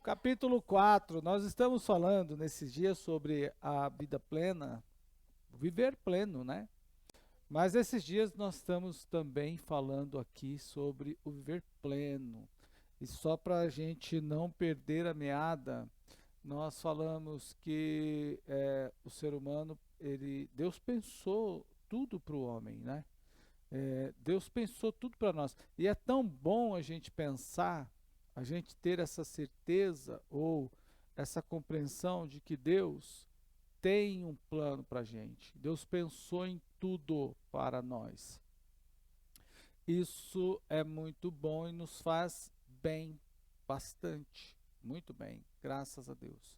Capítulo 4. Nós estamos falando nesses dias sobre a vida plena, viver pleno, né? Mas esses dias nós estamos também falando aqui sobre o viver pleno. E só para a gente não perder a meada, nós falamos que o ser humano, Deus pensou tudo para o homem, né? Deus pensou tudo para nós. E é tão bom a gente pensar, a gente ter essa certeza ou essa compreensão de que Deus tem um plano para a gente. Deus pensou em tudo para nós. Isso é muito bom e nos faz bem, bastante, muito bem, graças a Deus.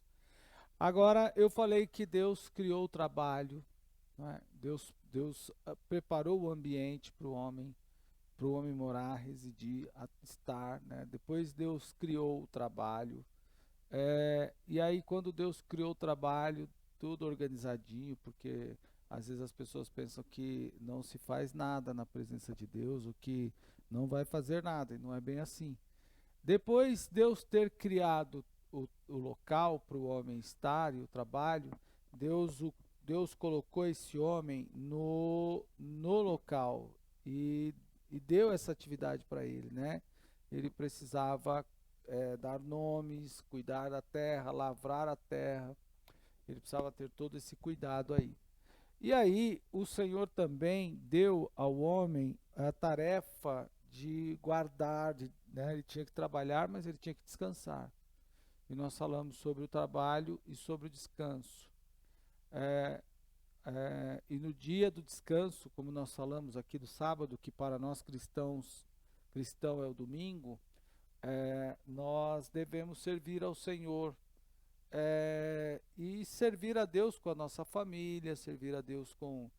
Agora, eu falei que Deus criou o trabalho, né? Deus preparou o ambiente para o homem morar, residir, estar, né? Depois Deus criou o trabalho. E aí quando Deus criou o trabalho, tudo organizadinho, porque às vezes as pessoas pensam que não se faz nada na presença de Deus, ou que não vai fazer nada, e não é bem assim. Depois Deus ter criado o local para o homem estar e o trabalho, Deus, o, Deus colocou esse homem no local e, e deu essa atividade para ele, né? Ele precisava dar nomes, cuidar da terra, lavrar a terra, ele precisava ter todo esse cuidado aí. E aí, o Senhor também deu ao homem a tarefa de guardar, né? Ele tinha que trabalhar, mas ele tinha que descansar. E nós falamos sobre o trabalho e sobre o descanso. É, e no dia do descanso, como nós falamos aqui do sábado, que para nós cristãos, cristão é o domingo, nós devemos servir ao Senhor e servir a Deus com a nossa família, servir a Deus com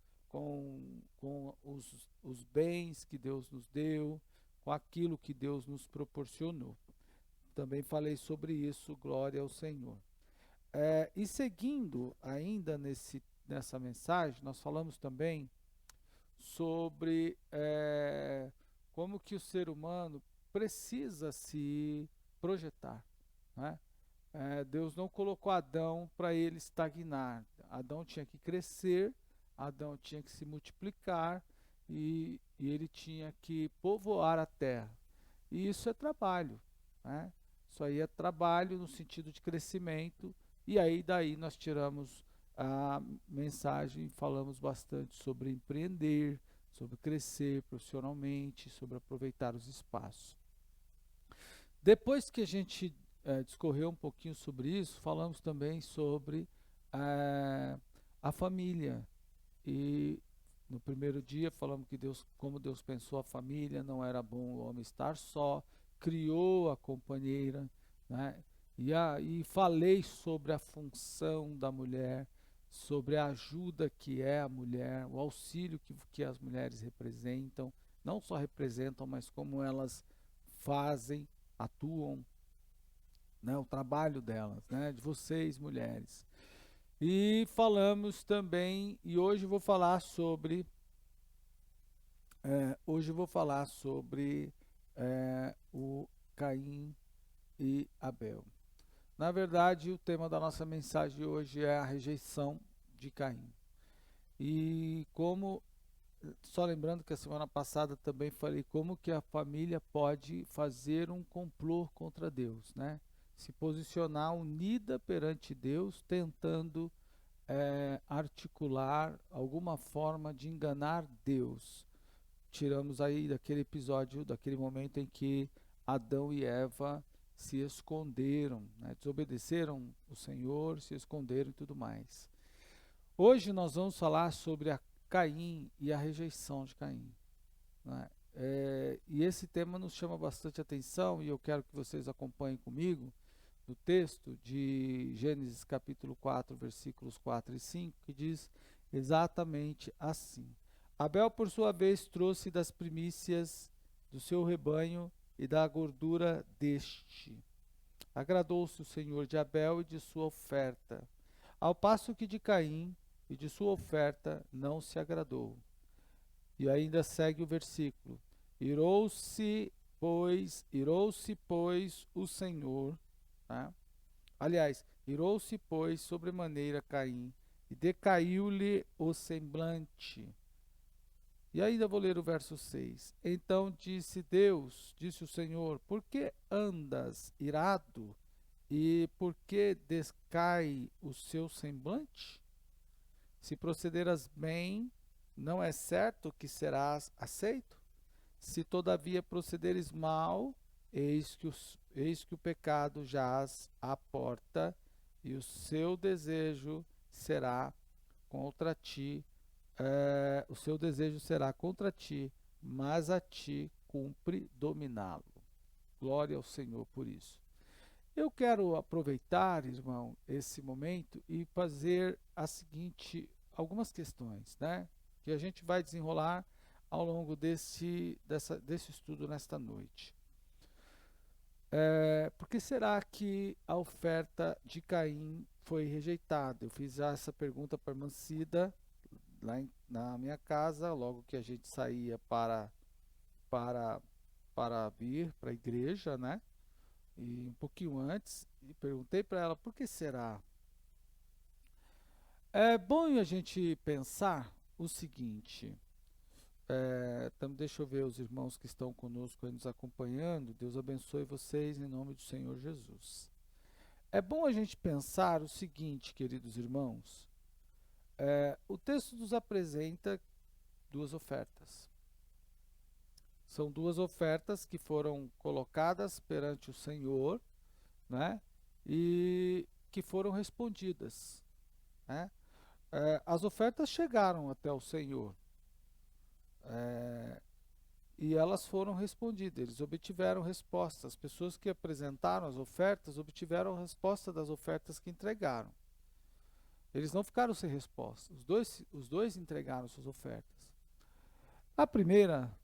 os bens que Deus nos deu, com aquilo que Deus nos proporcionou. Também falei sobre isso, glória ao Senhor. E seguindo ainda nessa mensagem, nós falamos também sobre como que o ser humano precisa se projetar, né? Deus não colocou Adão para ele estagnar. Adão tinha que crescer, Adão tinha que se multiplicar e ele tinha que povoar a terra. E isso é trabalho, né? Isso aí é trabalho no sentido de crescimento. E aí daí nós tiramos a mensagem, falamos bastante sobre empreender, sobre crescer profissionalmente, sobre aproveitar os espaços. Depois que a gente discorreu um pouquinho sobre isso, falamos também sobre eh, a família. E no primeiro dia falamos que Deus, como Deus pensou a família, não era bom o homem estar só, criou a companheira, né? E falei sobre a função da mulher, sobre a ajuda que é a mulher, o auxílio que as mulheres representam, não só representam, mas como elas fazem, atuam, né, o trabalho delas, né, de vocês mulheres. E falamos também, e hoje eu vou falar sobre o Caim e Abel. Na verdade, o tema da nossa mensagem hoje é a rejeição de Caim. E como, só lembrando que a semana passada também falei como que a família pode fazer um complô contra Deus, né? Se posicionar unida perante Deus, tentando articular alguma forma de enganar Deus. Tiramos aí daquele episódio, daquele momento em que Adão e Eva se esconderam, né? Desobedeceram o Senhor, se esconderam e tudo mais. Hoje nós vamos falar sobre a Caim e a rejeição de Caim, né? E esse tema nos chama bastante atenção e eu quero que vocês acompanhem comigo no texto de Gênesis capítulo 4, versículos 4 e 5, que diz exatamente assim. Abel, por sua vez, trouxe das primícias do seu rebanho e da gordura deste. Agradou-se o Senhor de Abel e de sua oferta, ao passo que de Caim e de sua oferta não se agradou. E ainda segue o versículo. Irou-se, pois, o Senhor Tá? Aliás, irou-se, pois, sobremaneira Caim, e decaiu-lhe o semblante. E ainda vou ler o verso 6. Então disse Deus, disse o Senhor, por que andas irado e por que descai o seu semblante? Se procederas bem, não é certo que serás aceito? Se todavia procederes mal, eis que o pecado jaz à porta, e o seu desejo será contra ti, o seu desejo será contra ti, mas a ti cumpre dominá-lo. Glória ao Senhor por isso. Eu quero aproveitar, irmão, esse momento e fazer algumas questões, né? Que a gente vai desenrolar ao longo desse estudo nesta noite. Por que será que a oferta de Caim foi rejeitada? Eu fiz essa pergunta para a irmã Cida na minha casa, logo que a gente saía para, para vir para a igreja, né? E um pouquinho antes, e perguntei para ela por que será. É bom a gente pensar o seguinte. Deixa eu ver os irmãos que estão conosco aí nos acompanhando. Deus abençoe vocês em nome do Senhor Jesus. É bom a gente pensar o seguinte, queridos irmãos. O texto nos apresenta duas ofertas. São duas ofertas que foram colocadas perante o Senhor, né? E que foram respondidas, né? As ofertas chegaram até o Senhor, e elas foram respondidas, eles obtiveram respostas. As pessoas que apresentaram as ofertas obtiveram a resposta das ofertas que entregaram. Eles não ficaram sem resposta, os dois entregaram suas ofertas. A primeira,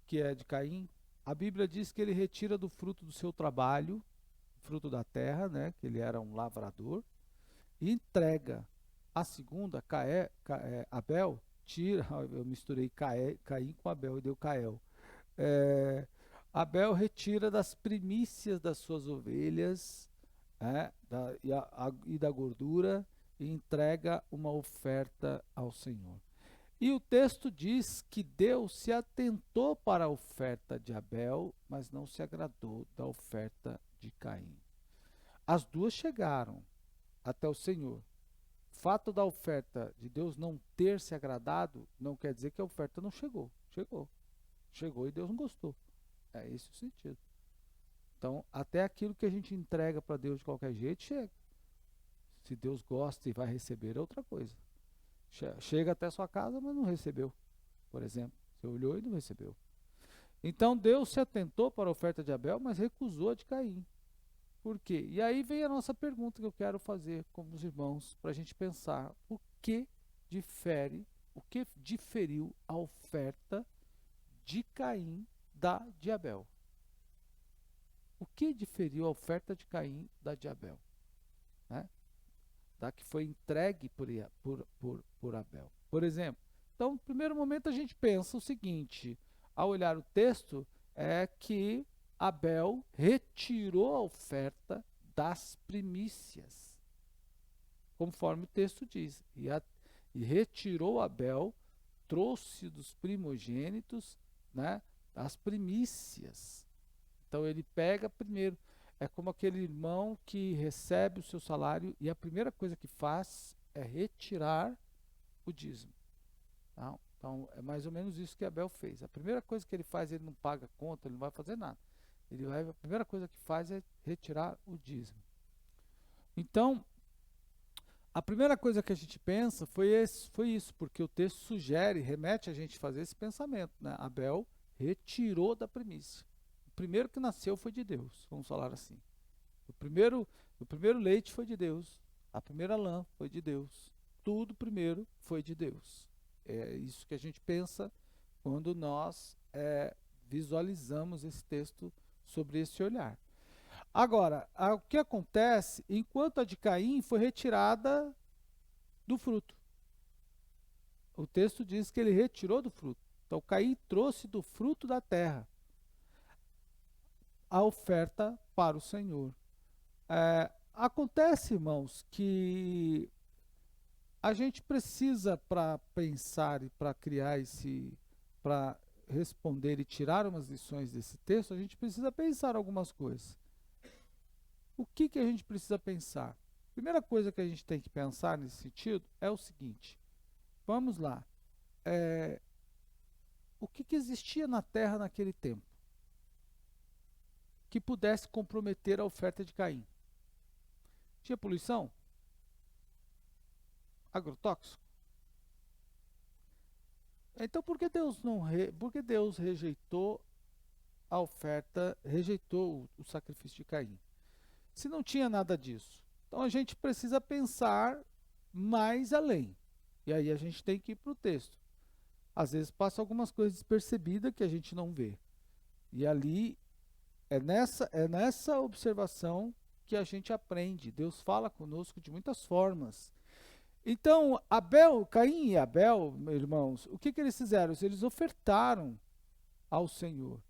que é de Caim, a Bíblia diz que ele retira do fruto do seu trabalho, fruto da terra, né, que ele era um lavrador, e entrega. A segunda, Abel, tira, eu misturei Caim com Abel e deu Cael. Abel retira das primícias das suas ovelhas, e da gordura, e entrega uma oferta ao Senhor. E o texto diz que Deus se atentou para a oferta de Abel, mas não se agradou da oferta de Caim. As duas chegaram até o Senhor. O fato da oferta de Deus não ter se agradado não quer dizer que a oferta não chegou. Chegou e Deus não gostou. É esse o sentido. Então, até aquilo que a gente entrega para Deus de qualquer jeito, chega. Se Deus gosta e vai receber, é outra coisa. Chega até sua casa, mas não recebeu, por exemplo. Você olhou e não recebeu. Então, Deus se atentou para a oferta de Abel, mas recusou a de Caim. Por quê? E aí vem a nossa pergunta que eu quero fazer com os irmãos, para a gente pensar o que diferiu a oferta de Caim da de Abel. O que diferiu a oferta de Caim da de Abel? Né? Da que foi entregue por Abel. Por exemplo, então, no primeiro momento a gente pensa o seguinte, ao olhar o texto, é que Abel retirou a oferta das primícias, conforme o texto diz. E retirou Abel, trouxe dos primogênitos, né, as primícias. Então ele pega primeiro. É como aquele irmão que recebe o seu salário e a primeira coisa que faz é retirar o dízimo. Tá? Então é mais ou menos isso que Abel fez. A primeira coisa que ele faz, ele não paga conta, ele não vai fazer nada. A primeira coisa que faz é retirar o dízimo. Então, a primeira coisa que a gente pensa foi isso, porque o texto sugere, remete a gente a fazer esse pensamento. Né? Abel retirou da primícia. O primeiro que nasceu foi de Deus, vamos falar assim. O primeiro leite foi de Deus, a primeira lã foi de Deus, tudo primeiro foi de Deus. É isso que a gente pensa quando nós visualizamos esse texto sobre esse olhar. Agora, o que acontece, enquanto a de Caim foi retirada do fruto. O texto diz que ele retirou do fruto. Então, Caim trouxe do fruto da terra a oferta para o Senhor. Acontece, irmãos, que a gente precisa, para pensar e para criar para responder e tirar umas lições desse texto, a gente precisa pensar algumas coisas. O que que a gente precisa pensar? Primeira coisa que a gente tem que pensar nesse sentido é o seguinte: vamos lá. O que que existia na terra naquele tempo que pudesse comprometer a oferta de Caim? Tinha poluição? Agrotóxico? Então por que Deus por que Deus rejeitou a oferta, rejeitou o sacrifício de Caim? Se não tinha nada disso. Então a gente precisa pensar mais além. E aí a gente tem que ir para o texto. Às vezes passa algumas coisas despercebidas que a gente não vê. E ali é nessa observação que a gente aprende. Deus fala conosco de muitas formas. Então, Caim e Abel, meus irmãos, o que que eles fizeram? Eles ofertaram ao Senhor.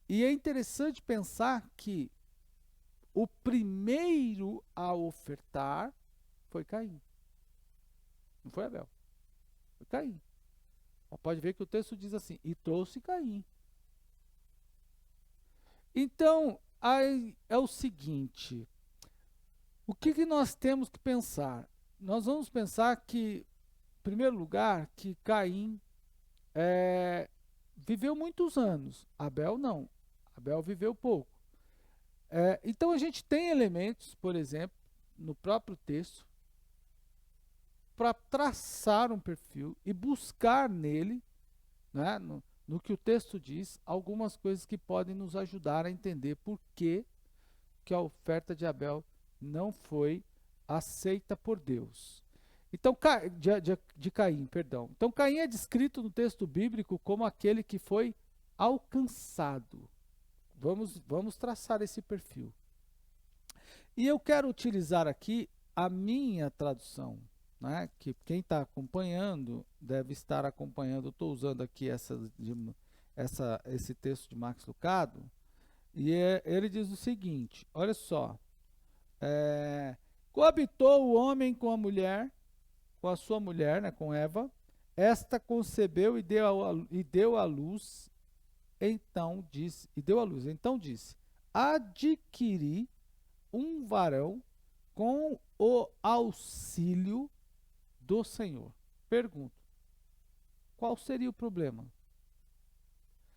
E é interessante pensar que o primeiro a ofertar foi Caim. Não foi Abel. Foi Caim. Pode ver que o texto diz assim: e trouxe Caim. Então, aí é o seguinte: o que que nós temos que pensar? Nós vamos pensar que, em primeiro lugar, que Caim viveu muitos anos. Abel não. Abel viveu pouco. Então a gente tem elementos, por exemplo, no próprio texto, para traçar um perfil e buscar nele, né, no que o texto diz, algumas coisas que podem nos ajudar a entender por que a oferta de Abel não foi aceita por Deus. Então, de Caim, perdão. Então, Caim é descrito no texto bíblico como aquele que foi alcançado. Vamos traçar esse perfil. E eu quero utilizar aqui a minha tradução, né, que quem está acompanhando deve estar acompanhando. Estou usando aqui esse texto de Max Lucado, e ele diz o seguinte: olha só, coabitou o homem com a mulher, com a sua mulher, né, com Eva, esta concebeu e deu à luz, então disse, adquiri um varão com o auxílio do Senhor. Pergunto, qual seria o problema?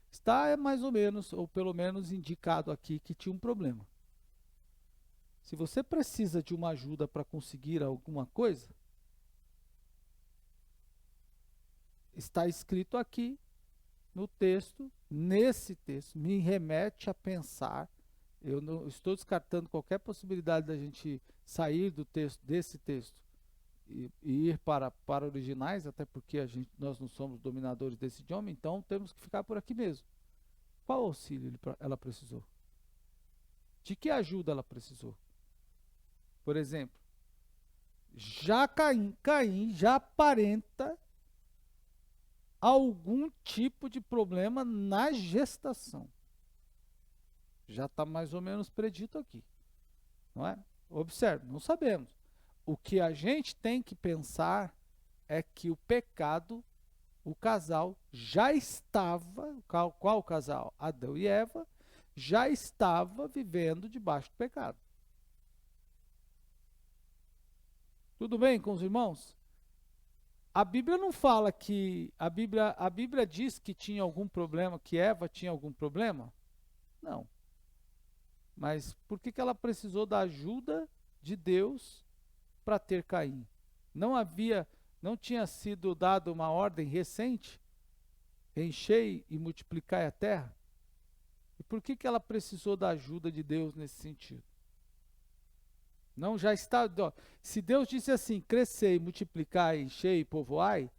Está mais ou menos, ou pelo menos indicado aqui, que tinha um problema. Se você precisa de uma ajuda para conseguir alguma coisa, está escrito aqui no texto, nesse texto, me remete a pensar. Eu não estou descartando qualquer possibilidade da gente sair desse texto e ir para originais, até porque nós não somos dominadores desse idioma, então temos que ficar por aqui mesmo. Qual auxílio ela precisou? De que ajuda ela precisou? Por exemplo, já Caim já aparenta algum tipo de problema na gestação. Já está mais ou menos predito aqui, não é? Observe, não sabemos. O que a gente tem que pensar é que o pecado, o casal já estava, qual casal? Adão e Eva, já estava vivendo debaixo do pecado. Tudo bem com os irmãos? A Bíblia não fala que, a Bíblia diz que tinha algum problema, que Eva tinha algum problema? Não. Mas por que ela precisou da ajuda de Deus para ter Caim? Não tinha sido dada uma ordem recente? Enchei e multiplicai a terra? E por que ela precisou da ajuda de Deus nesse sentido? Não já está. Se Deus disse assim, crescei, multiplicai, enchei e povoai,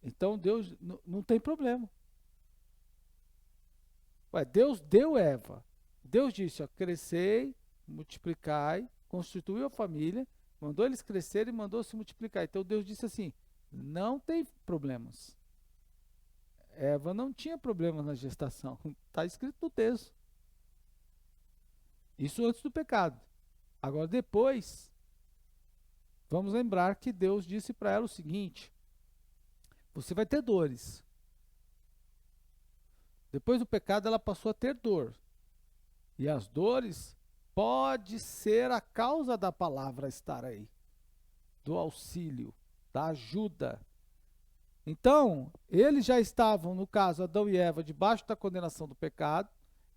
então Deus não tem problema. Ué, Deus deu Eva. Deus disse, ó, crescei, multiplicai, constituiu a família, mandou eles crescerem e mandou se multiplicar. Então Deus disse assim, não tem problemas. Eva não tinha problemas na gestação. Está escrito no texto. Isso antes do pecado. Agora depois, vamos lembrar que Deus disse para ela o seguinte: você vai ter dores. Depois do pecado, ela passou a ter dor. E as dores pode ser a causa da palavra estar aí, do auxílio, da ajuda. Então, eles já estavam, no caso, Adão e Eva, debaixo da condenação do pecado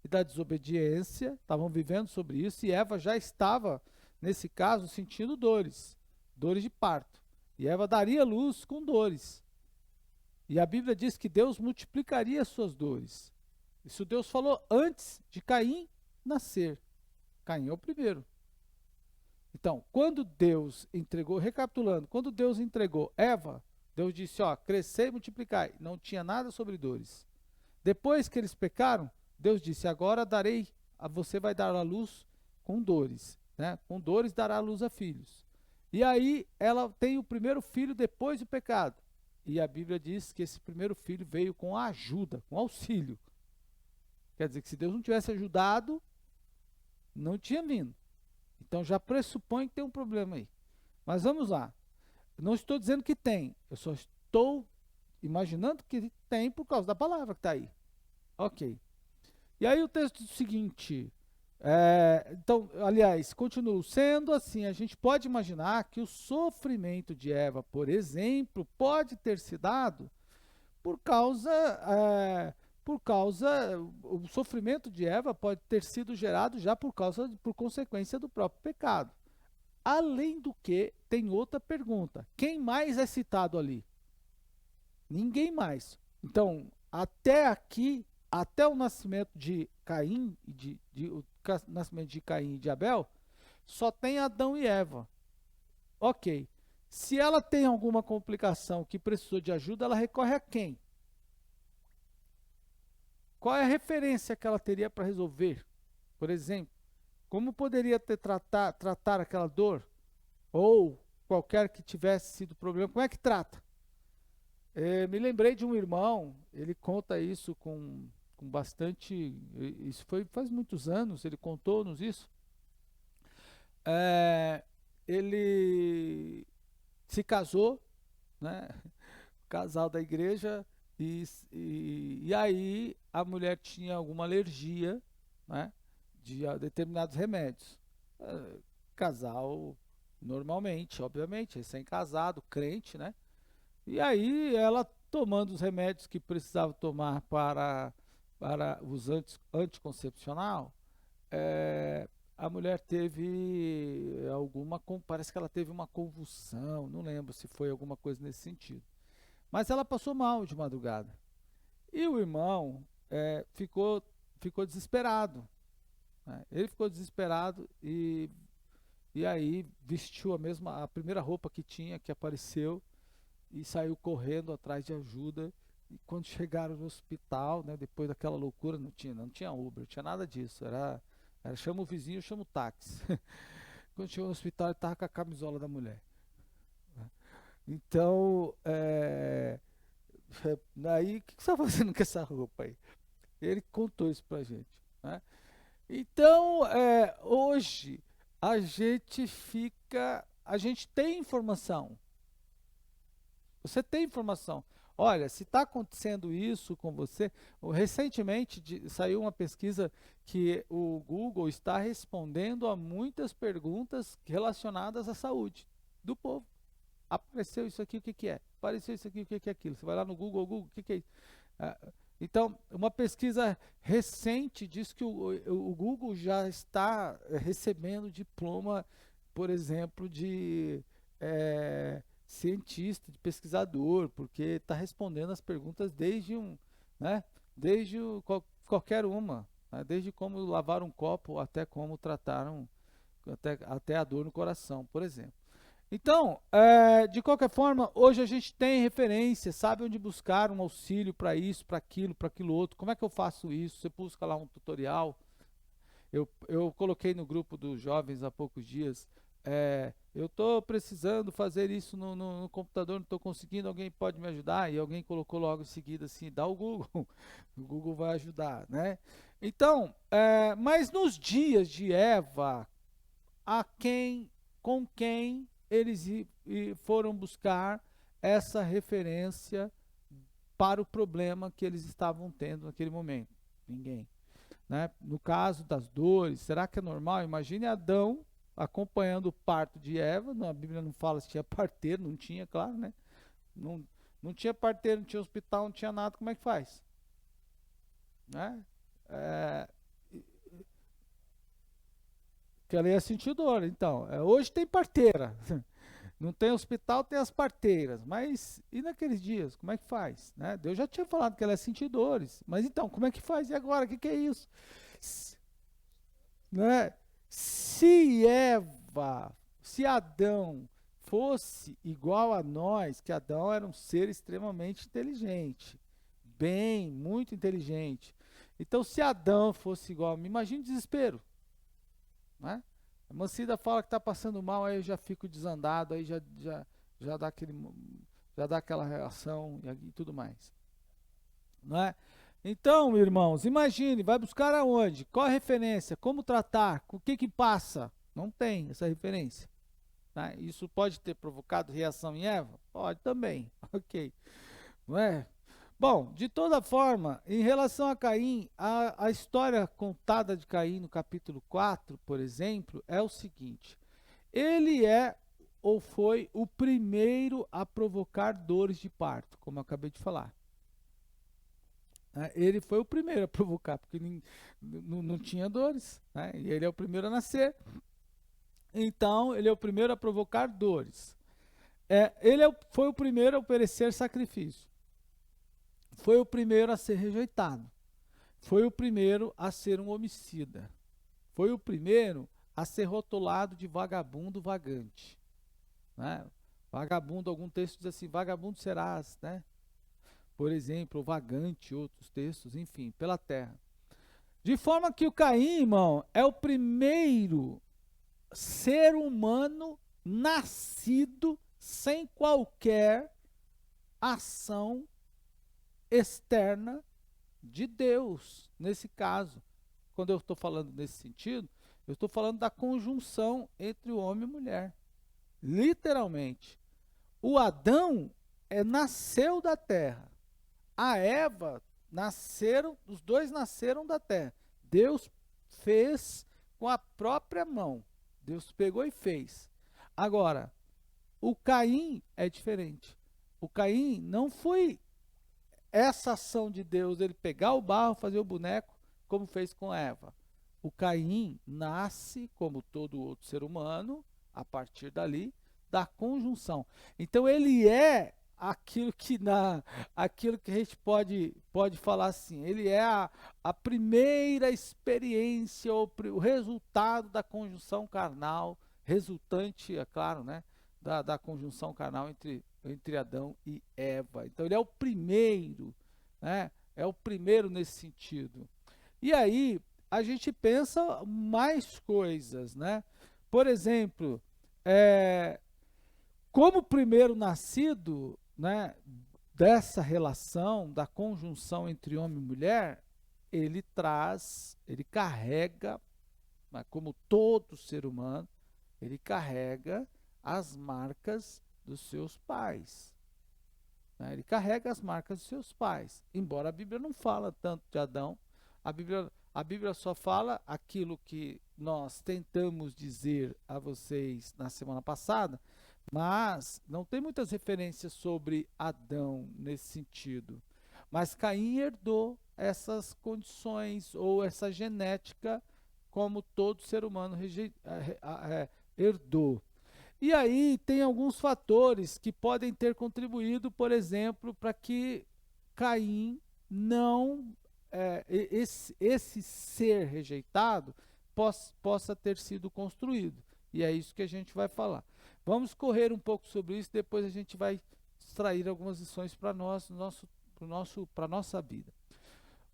e da desobediência, estavam vivendo sobre isso, e Eva já estava, nesse caso, sentindo dores, dores de parto. E Eva daria luz com dores. E a Bíblia diz que Deus multiplicaria as suas dores. Isso Deus falou antes de Caim nascer. Caim é o primeiro. Então, quando Deus entregou, recapitulando, quando Deus entregou Eva, Deus disse, ó, crescer e multiplicar. Não tinha nada sobre dores. Depois que eles pecaram, Deus disse, agora darei, você vai dar a luz com dores, né? Com dores dará a luz a filhos. E aí ela tem o primeiro filho depois do pecado. E a Bíblia diz que esse primeiro filho veio com ajuda, com auxílio. Quer dizer que se Deus não tivesse ajudado, não tinha vindo. Então já pressupõe que tem um problema aí. Mas vamos lá. Não estou dizendo que tem, eu só estou imaginando que tem por causa da palavra que está aí. Ok. E aí o texto diz o seguinte, então, aliás, continua sendo assim, a gente pode imaginar que o sofrimento de Eva, por exemplo, pode ter se dado por causa, o sofrimento de Eva pode ter sido gerado já por consequência do próprio pecado. Além do que, tem outra pergunta. Quem mais é citado ali? Ninguém mais. Então, até aqui, até o nascimento de Caim, o nascimento de Caim e de Abel, só tem Adão e Eva. Ok. Se ela tem alguma complicação que precisou de ajuda, ela recorre a quem? Qual é a referência que ela teria para resolver? Por exemplo, como poderia tratar aquela dor? Ou qualquer que tivesse sido problema, como é que trata? Me lembrei de um irmão, ele conta isso com bastante, isso foi faz muitos anos, ele contou-nos isso. Ele se casou, né? Casal da igreja, e aí a mulher tinha alguma alergia, né? De determinados remédios. Casal, normalmente, obviamente, recém-casado, crente, né? E aí ela tomando os remédios que precisava tomar para os anticoncepcional, a mulher teve parece que ela teve uma convulsão, não lembro se foi alguma coisa nesse sentido. Mas ela passou mal de madrugada. E o irmão ficou desesperado, né? Ele ficou desesperado e aí vestiu a primeira roupa que tinha, que apareceu, e saiu correndo atrás de ajuda. E quando chegaram no hospital, né, depois daquela loucura, não tinha Uber, não tinha nada disso. Era chama o vizinho, chama o táxi. Quando chegou no hospital, ele estava com a camisola da mulher, né? Então, aí, o que você está fazendo com essa roupa aí? Ele contou isso pra gente, né? Então, hoje, a gente tem informação. Você tem informação. Olha, se está acontecendo isso com você, recentemente saiu uma pesquisa que o Google está respondendo a muitas perguntas relacionadas à saúde do povo. Apareceu isso aqui, o que que é? Apareceu isso aqui, o que que é aquilo? Você vai lá no Google, o que que é isso? Então, uma pesquisa recente diz que o Google já está recebendo diploma, por exemplo, de cientista, de pesquisador, porque está respondendo as perguntas né, qualquer uma, né, desde como lavar um copo até como trataram até a dor no coração, por exemplo. Então, de qualquer forma, hoje a gente tem referência, sabe onde buscar um auxílio para isso, para aquilo outro. Como é que eu faço isso? Você busca lá um tutorial. Eu coloquei no grupo dos jovens há poucos dias, eu estou precisando fazer isso no computador, não estou conseguindo, alguém pode me ajudar? E alguém colocou logo em seguida assim, dá o Google, o Google vai ajudar, né? Então, mas nos dias de Eva, com quem eles foram buscar essa referência para o problema que eles estavam tendo naquele momento? Ninguém. Né? No caso das dores, será que é normal? Imagine Adão acompanhando o parto de Eva. A Bíblia não fala se tinha parteiro, não tinha, claro, né? Não, não tinha parteiro, não tinha hospital, não tinha nada, como é que faz? Né? É, que ela ia sentir dor. Então, hoje tem parteira. Não tem hospital, tem as parteiras. Mas e naqueles dias, como é que faz? Né? Deus já tinha falado que ela ia sentir dores. Mas então, como é que faz? E agora? O que é isso? Né? Se Eva, se Adão fosse igual a nós, que Adão era um ser extremamente inteligente, bem, muito inteligente. Então, se Adão fosse igual a mim, imagine o desespero, né? A Mancida fala que está passando mal, aí eu já fico desandado, aí já dá já dá aquela reação e tudo mais, não é? Então, irmãos, imagine, vai buscar aonde? Qual a referência? Como tratar? O que que passa? Não tem essa referência. Né? Isso pode ter provocado reação em Eva? Pode também, ok. Não é? Bom, de toda forma, em relação a Caim, a história contada de Caim no capítulo 4, por exemplo, é o seguinte: ele é ou foi o primeiro a provocar dores de parto, como eu acabei de falar. Né? Ele foi o primeiro a provocar, porque não tinha dores, né? E ele é o primeiro a nascer, então ele é o primeiro a provocar dores. Foi o primeiro a oferecer sacrifício, foi o primeiro a ser rejeitado, foi o primeiro a ser um homicida, foi o primeiro a ser rotulado de vagabundo vagante. Né? Vagabundo, algum texto diz assim, vagabundo serás, né? Por exemplo, vagante, outros textos, enfim, pela terra. De forma que o Caim, irmão, é o primeiro ser humano nascido sem qualquer ação externa de Deus. Nesse caso, quando eu estou falando nesse sentido, eu estou falando da conjunção entre o homem e a mulher. Literalmente. O Adão nasceu da terra. A Eva nasceram, os dois nasceram da terra. Deus fez com a própria mão. Deus pegou e fez. Agora, o Caim é diferente. O Caim não foi essa ação de Deus, ele pegar o barro, fazer o boneco, como fez com Eva. O Caim nasce, como todo outro ser humano, a partir dali, da conjunção. Então ele é aquilo que a gente pode falar assim, ele é a primeira experiência, o resultado da conjunção carnal, resultante, é claro, né, da conjunção carnal entre Adão e Eva. Então ele é o primeiro, né, é o primeiro nesse sentido. E aí a gente pensa mais coisas, né? Por exemplo, como primeiro nascido, né, dessa relação, da conjunção entre homem e mulher, ele carrega, né, como todo ser humano, ele carrega as marcas dos seus pais. Né? Ele carrega as marcas dos seus pais. Embora a Bíblia não fala tanto de Adão, a Bíblia só fala aquilo que nós tentamos dizer a vocês na semana passada, mas não tem muitas referências sobre Adão nesse sentido. Mas Caim herdou essas condições ou essa genética como todo ser humano herdou. E aí tem alguns fatores que podem ter contribuído, por exemplo, para que Caim não, esse ser rejeitado possa ter sido construído. E é isso que a gente vai falar. Vamos correr um pouco sobre isso, depois a gente vai extrair algumas lições para a nossa vida.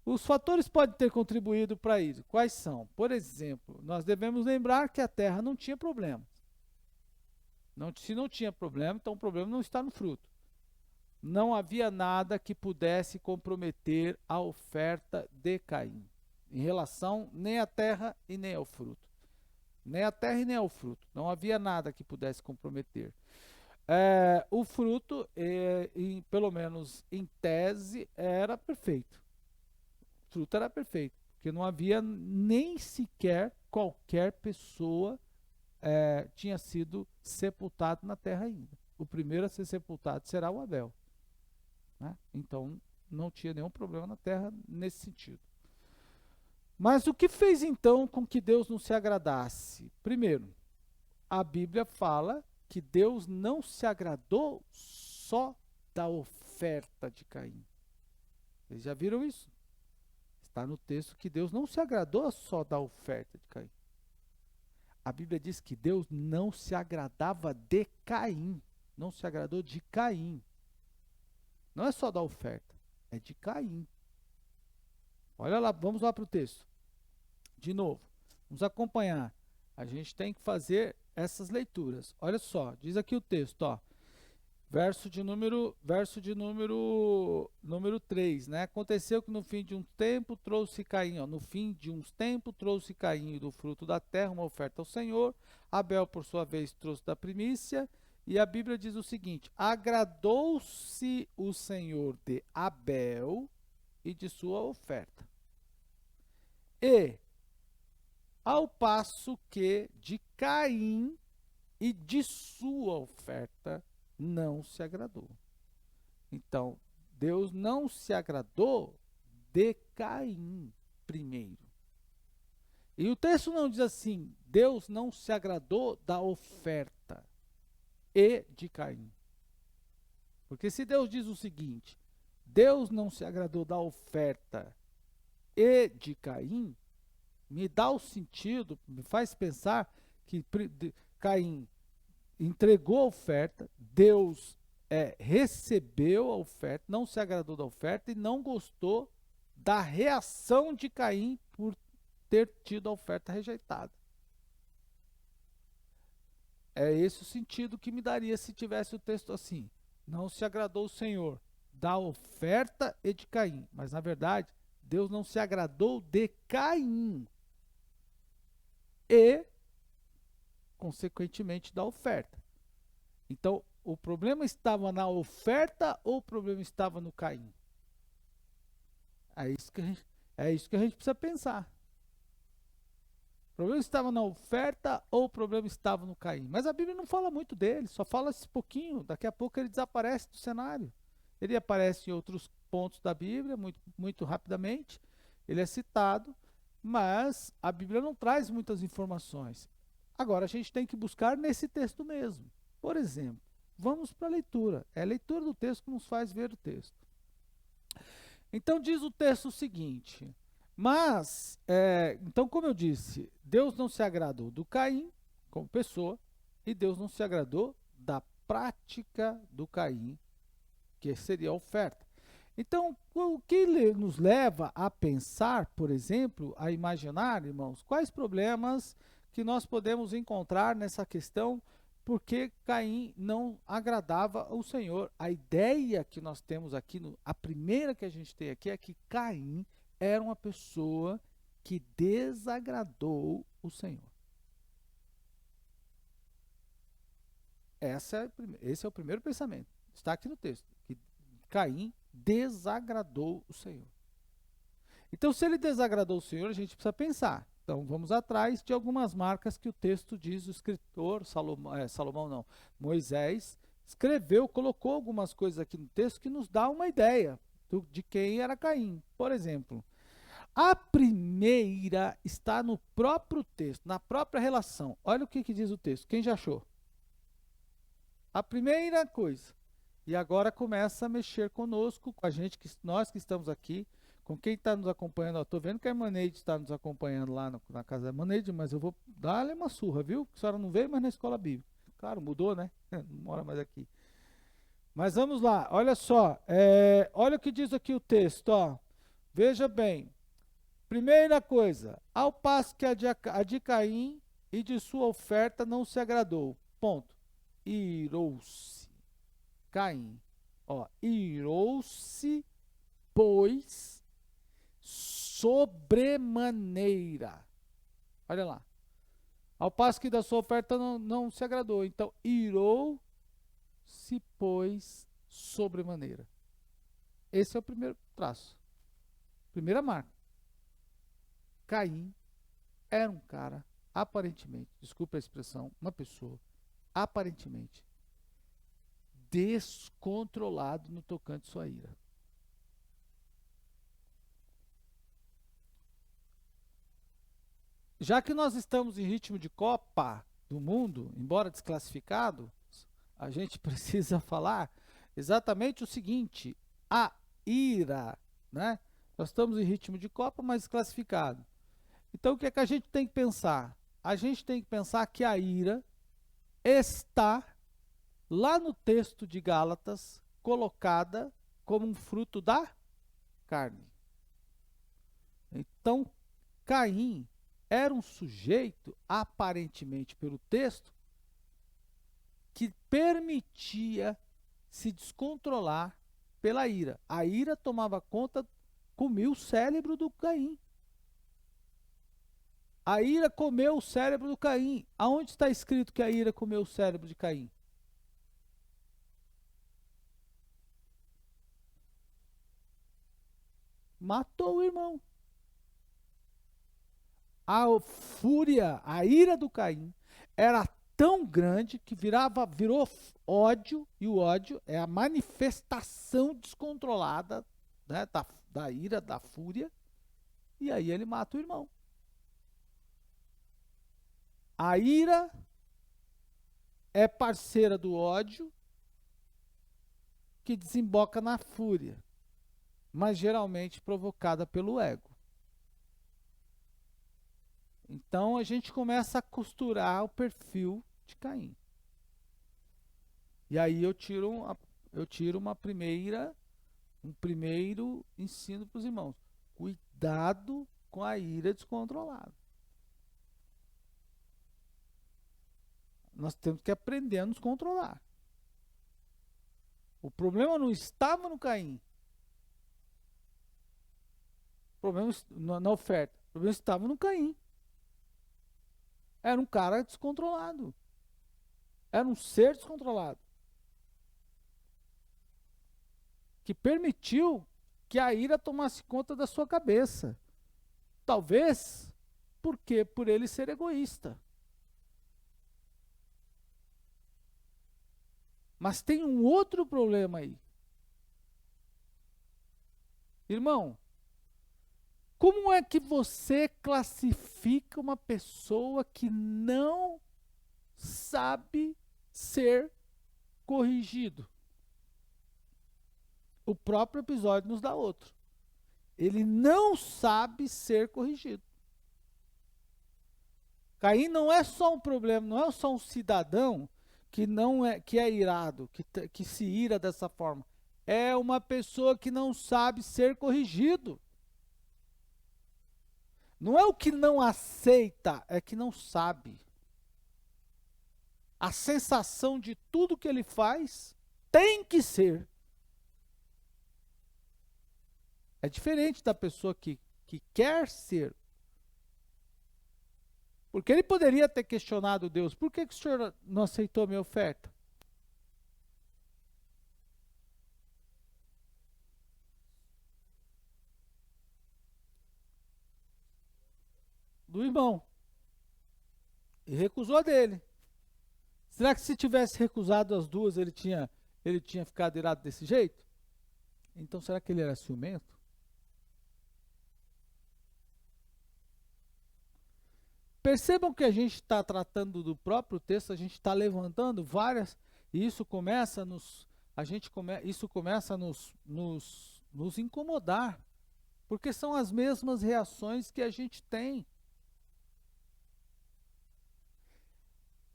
Os fatores podem ter contribuído para isso. Quais são? Por exemplo, nós devemos lembrar que a terra não tinha problema. Se não tinha problema, então o problema não está no fruto. Não havia nada que pudesse comprometer a oferta de Caim, em relação nem à terra e nem ao fruto. nem a terra e nem ao fruto. Não havia nada que pudesse comprometer. O fruto, pelo menos em tese, era perfeito. O fruto era perfeito, porque não havia nem sequer qualquer pessoa tinha sido sepultado na terra ainda. O primeiro a ser sepultado será o Abel, né? Então, não tinha nenhum problema na terra nesse sentido. Mas o que fez então com que Deus não se agradasse? Primeiro, a Bíblia fala que Deus não se agradou só da oferta de Caim. Vocês já viram isso? Está no texto que Deus não se agradou só da oferta de Caim. A Bíblia diz que Deus não se agradava de Caim, não se agradou de Caim. Não é só da oferta, é de Caim. Olha lá, vamos lá para o texto. De novo, vamos acompanhar. A gente tem que fazer essas leituras. Olha só, diz aqui o texto, ó. Verso de número 3, né? Aconteceu que no fim de um tempo trouxe Caim, ó, no fim de uns tempos trouxe Caim do fruto da terra uma oferta ao Senhor. Abel, por sua vez, trouxe da primícia. E a Bíblia diz o seguinte: agradou-se o Senhor de Abel e de sua oferta. E ao passo que de Caim e de sua oferta não se agradou. Então, Deus não se agradou de Caim primeiro. E o texto não diz assim: Deus não se agradou da oferta e de Caim. Porque se Deus diz o seguinte: Deus não se agradou da oferta e de Caim, me dá o sentido, me faz pensar que Caim entregou a oferta, Deus recebeu a oferta, não se agradou da oferta e não gostou da reação de Caim por ter tido a oferta rejeitada. É esse o sentido que me daria se tivesse o texto assim: não se agradou o Senhor da oferta e de Caim, mas na verdade Deus não se agradou de Caim e, consequentemente, da oferta. Então, o problema estava na oferta ou o problema estava no Caim? É isso que a gente precisa pensar. O problema estava na oferta ou o problema estava no Caim? Mas a Bíblia não fala muito dele, só fala esse pouquinho. Daqui a pouco ele desaparece do cenário. Ele aparece em outros pontos da Bíblia, muito rapidamente. Ele é citado, mas a Bíblia não traz muitas informações. Agora, a gente tem que buscar nesse texto mesmo. Por exemplo, vamos para a leitura. É a leitura do texto que nos faz ver o texto. Então, diz o texto o seguinte: mas, então, como eu disse, Deus não se agradou do Caim como pessoa e Deus não se agradou da prática do Caim, que seria a oferta. Então, o que nos leva a pensar, por exemplo, a imaginar, irmãos, quais problemas que nós podemos encontrar nessa questão, porque Caim não agradava ao Senhor. A ideia que nós temos aqui, a primeira que a gente tem aqui é que Caim era uma pessoa que desagradou o Senhor. Esse é o primeiro pensamento. Está aqui no texto, que Caim desagradou o Senhor. Então, se ele desagradou o Senhor, a gente precisa pensar. Então, vamos atrás de algumas marcas que o texto diz, o escritor, Salomão não, Moisés, escreveu, colocou algumas coisas aqui no texto que nos dá uma ideia de quem era Caim. Por exemplo, a primeira está no próprio texto, na própria relação. Olha o que diz o texto. Quem já achou? A primeira coisa. E agora começa a mexer conosco, com a gente, nós que estamos aqui, com quem está nos acompanhando. Estou vendo que a irmã Neide está nos acompanhando lá na casa da irmã Neide, mas eu vou dar-lhe uma surra, viu? A senhora não veio mais na escola bíblica. Claro, mudou, né? Não mora mais aqui. Mas vamos lá, olha só. Olha o que diz aqui o texto, ó. Veja bem. Primeira coisa, ao passo que a de Caim e de sua oferta não se agradou. Ponto. Irou-se. Caim. Ó, irou-se, pois, sobremaneira. Olha lá. Ao passo que da sua oferta não se agradou. Então, irou-se, pois, sobremaneira. Esse é o primeiro traço. Primeira marca. Caim era um cara, aparentemente, desculpa a expressão, uma pessoa, aparentemente, descontrolado no tocante à sua ira. Já que nós estamos em ritmo de Copa do Mundo, embora desclassificado, a gente precisa falar exatamente o seguinte: a ira, né? Nós estamos em ritmo de Copa, mas desclassificado. Então, o que é que a gente tem que pensar? A gente tem que pensar que a ira está lá no texto de Gálatas, colocada como um fruto da carne. Então, Caim era um sujeito, aparentemente pelo texto, que permitia se descontrolar pela ira. A ira tomava conta, comia o cérebro do Caim. A ira comeu o cérebro do Caim. Aonde está escrito que a ira comeu o cérebro de Caim? Matou o irmão. A fúria, a ira do Caim era tão grande que virou ódio, e o ódio é a manifestação descontrolada, né, da ira, da fúria, e aí ele mata o irmão. A ira é parceira do ódio, que desemboca na fúria, mas geralmente provocada pelo ego. Então a gente começa a costurar o perfil de Caim. E aí eu tiro um primeiro ensino para os irmãos. Cuidado com a ira descontrolada. Nós temos que aprender a nos controlar. O problema não estava no Caim. O problema na oferta. O problema estava no Caim. Era um cara descontrolado. Era um ser descontrolado. Que permitiu que a ira tomasse conta da sua cabeça. Talvez porque por ele ser egoísta. Mas tem um outro problema aí. Irmão, como é que você classifica uma pessoa que não sabe ser corrigido? O próprio episódio nos dá outro. Ele não sabe ser corrigido. Caim não é só um problema, não é só um cidadão que é irado, que se ira dessa forma. É uma pessoa que não sabe ser corrigido. Não é o que não aceita, é que não sabe. A sensação de tudo que ele faz tem que ser. É diferente da pessoa que quer ser. Porque ele poderia ter questionado Deus: por que o senhor não aceitou a minha oferta? Do irmão. E recusou a dele. Será que se tivesse recusado as duas, ele tinha ficado irado desse jeito? Então será que ele era ciumento? Percebam que a gente está tratando do próprio texto, a gente está levantando várias, e isso começa a nos incomodar, porque são as mesmas reações que a gente tem.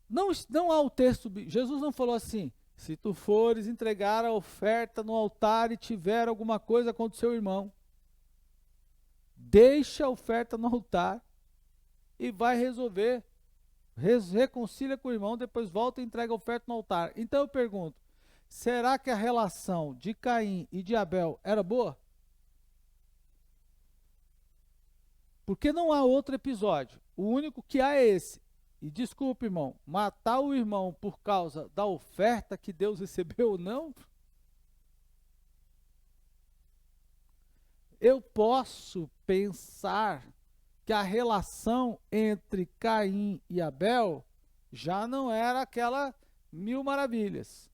Não há o texto, Jesus não falou assim: se tu fores entregar a oferta no altar e tiver alguma coisa contra o seu irmão, deixa a oferta no altar e vai resolver. Reconcilia com o irmão, depois volta e entrega a oferta no altar. Então eu pergunto: será que a relação de Caim e de Abel era boa? Porque não há outro episódio. O único que há é esse. E desculpe, irmão, matar o irmão por causa da oferta que Deus recebeu ou não, eu posso pensar que a relação entre Caim e Abel já não era aquela mil maravilhas.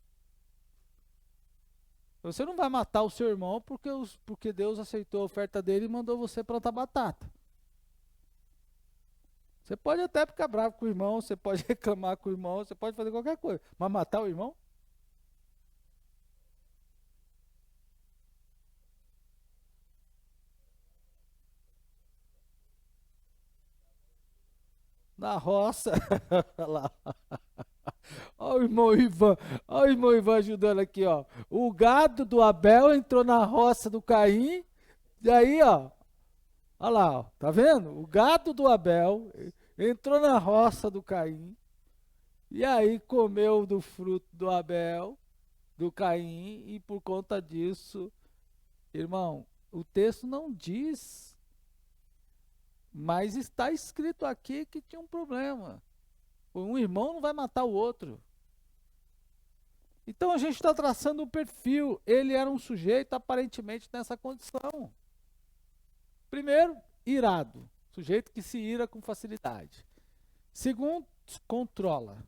Você não vai matar o seu irmão porque Deus aceitou a oferta dele e mandou você plantar batata. Você pode até ficar bravo com o irmão, você pode reclamar com o irmão, você pode fazer qualquer coisa, mas matar o irmão? Na roça. Olha lá. Olha o irmão Ivan, olha o irmão Ivan ajudando aqui, ó. O gado do Abel entrou na roça do Caim, e aí, ó, olha lá, ó, tá vendo? O gado do Abel entrou na roça do Caim, e aí comeu do fruto do Abel, do Caim, e por conta disso, irmão, o texto não diz, mas está escrito aqui que tinha um problema. Um irmão não vai matar o outro. Então a gente está traçando um perfil. Ele era um sujeito aparentemente nessa condição. Primeiro, irado. Sujeito que se ira com facilidade. Segundo, descontrola.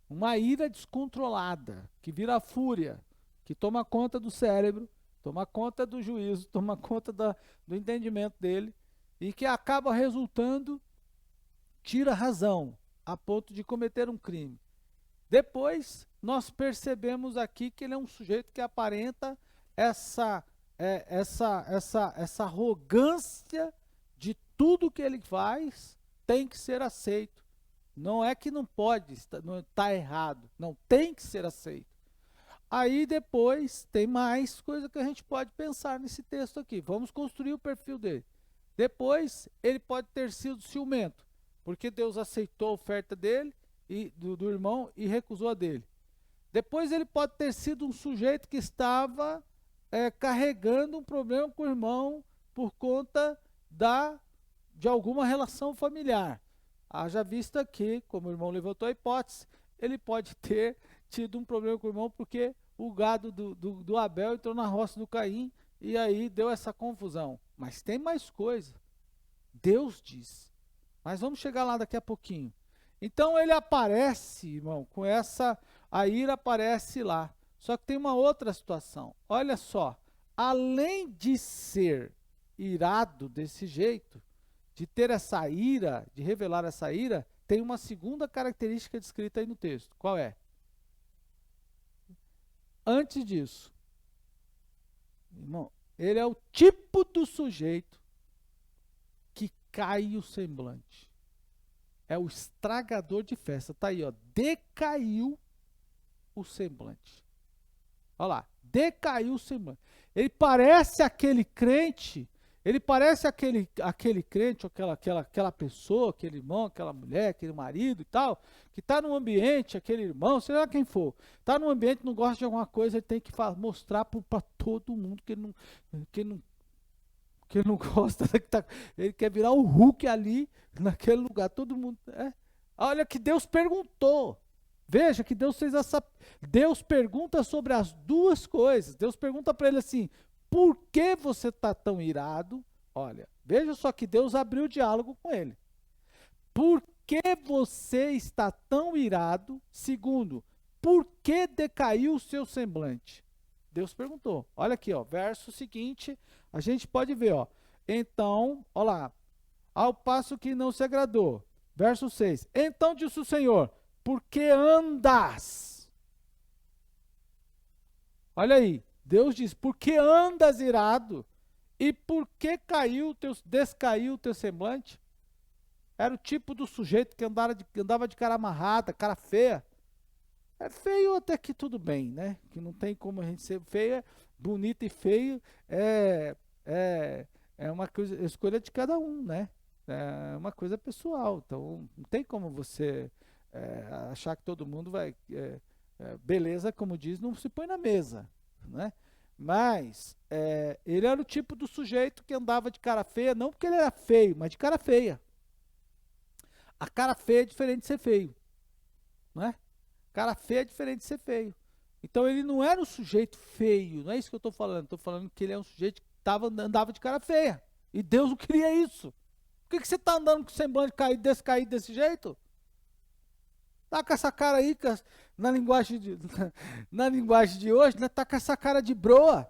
Uma ira descontrolada, que vira fúria, que toma conta do cérebro, toma conta do juízo, toma conta do entendimento dele, e que acaba resultando, tira a razão, a ponto de cometer um crime. Depois, nós percebemos aqui que ele é um sujeito que aparenta essa arrogância de tudo que ele faz tem que ser aceito. Não é que não pode, não está errado, não, tem que ser aceito. Aí depois tem mais coisa que a gente pode pensar nesse texto aqui. Vamos construir o perfil dele. Depois, ele pode ter sido ciumento, porque Deus aceitou a oferta dele, e do irmão, e recusou a dele. Depois ele pode ter sido um sujeito que estava carregando um problema com o irmão por conta de alguma relação familiar. Haja vista que, como o irmão levantou a hipótese, ele pode ter tido um problema com o irmão porque o gado do Abel entrou na roça do Caim e aí deu essa confusão. Mas tem mais coisa. Deus diz. Mas vamos chegar lá daqui a pouquinho. Então ele aparece, irmão, com a ira aparece lá. Só que tem uma outra situação. Olha só, além de ser irado desse jeito, de ter essa ira, de revelar essa ira, tem uma segunda característica descrita aí no texto. Qual é? Antes disso, irmão, ele é o tipo do sujeito que cai o semblante. É o estragador de festa. Tá aí, ó. Decaiu o semblante. Olha lá. Decaiu o semblante. Ele parece aquele crente. Ele parece aquele crente, ou aquela pessoa, aquele irmão, aquela mulher, aquele marido e tal, que está num ambiente, aquele irmão, seja lá quem for, está num ambiente, não gosta de alguma coisa, ele tem que mostrar para todo mundo que ele não gosta, ele quer virar o Hulk ali, naquele lugar, todo mundo. Olha que Deus perguntou. Veja que Deus fez Deus pergunta sobre as duas coisas. Deus pergunta para ele assim: por que você está tão irado? Olha, veja só que Deus abriu o diálogo com ele. Por que você está tão irado? Segundo, por que decaiu o seu semblante? Deus perguntou. Olha aqui, ó, verso seguinte, a gente pode ver, ó. Então, olha lá, ao passo que não se agradou. Verso 6. Então disse o Senhor: por que andas? Olha aí, Deus diz: por que andas irado? E por que descaiu o teu semblante? Era o tipo do sujeito que andava de cara amarrada, cara feia. É feio até que tudo bem, né? Que não tem como a gente ser feia, bonito e feio é uma coisa, escolha de cada um, né? É uma coisa pessoal. Então não tem como você achar que todo mundo vai. Beleza, como diz, não se põe na mesa, né? Mas ele era o tipo do sujeito que andava de cara feia, não porque ele era feio, mas de cara feia. A cara feia é diferente de ser feio, não é? Cara feio é diferente de ser feio. Então ele não era um sujeito feio, não é isso que eu estou falando. Estou falando que ele é um sujeito que andava de cara feia. E Deus não queria isso. Por que você está andando com o semblante caído desse jeito? Tá com essa cara aí, na linguagem na linguagem de hoje, né? Tá com essa cara de broa.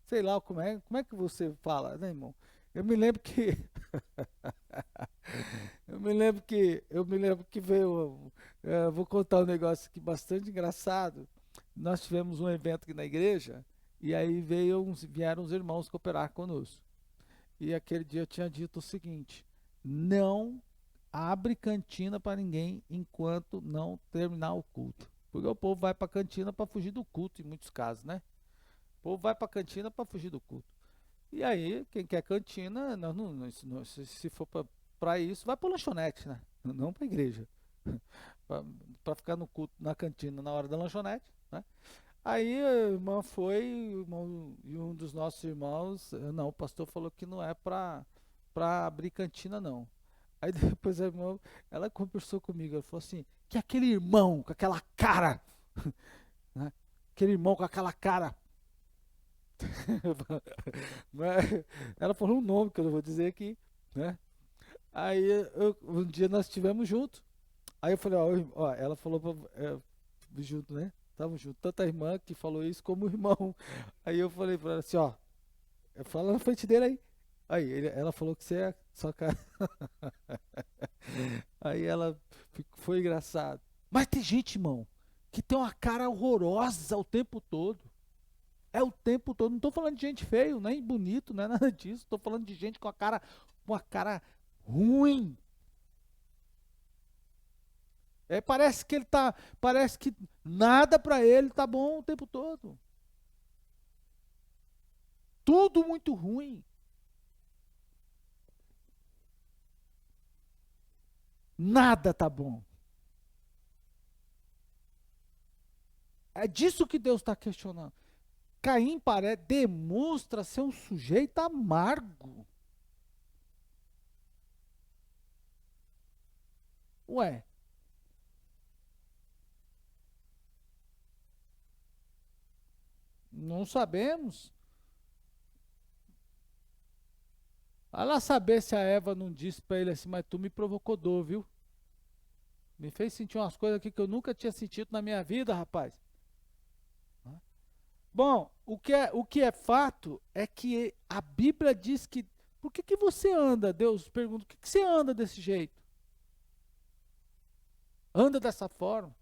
Sei lá como é que você fala, né, irmão? Eu me lembro que eu me lembro que veio, vou contar um negócio aqui bastante engraçado. Nós tivemos um evento aqui na igreja e aí vieram os irmãos cooperar conosco. E aquele dia eu tinha dito o seguinte: não abre cantina para ninguém enquanto não terminar o culto. Porque o povo vai para a cantina para fugir do culto, em muitos casos, né? O povo vai para a cantina para fugir do culto. E aí, quem quer cantina, se for para isso, vai para lanchonete, né? Não para a igreja. Para ficar no culto, na cantina, na hora da lanchonete, né? Aí a irmã foi, e um dos nossos irmãos, não, o pastor falou que não é para abrir cantina, não. Aí depois a irmã, ela conversou comigo, ela falou assim, que aquele irmão com aquela cara, né? Aquele irmão com aquela cara. Ela falou um nome que eu não vou dizer aqui, né? Aí um dia nós estivemos juntos. Aí eu falei, ó, ela falou junto, né? Tava junto, tanta irmã que falou isso como irmão. Aí eu falei pra ela assim, ó, fala na frente dele aí. Aí ela falou que você é só cara. Aí ela foi engraçado. Mas tem gente, irmão, que tem uma cara horrorosa o tempo todo. É o tempo todo. Não estou falando de gente feio, nem bonito, não é nada disso. Estou falando de gente com uma cara ruim. Parece que nada para ele tá bom o tempo todo. Tudo muito ruim. Nada tá bom. É disso que Deus está questionando. Caim demonstra ser um sujeito amargo. Ué, não sabemos. Vai lá saber se a Eva não disse para ele assim, mas tu me provocou dor, viu? Me fez sentir umas coisas aqui que eu nunca tinha sentido na minha vida, rapaz. Bom, o que é fato é que a Bíblia diz que. Por que você anda? Deus pergunta, por que você anda desse jeito? Anda dessa forma?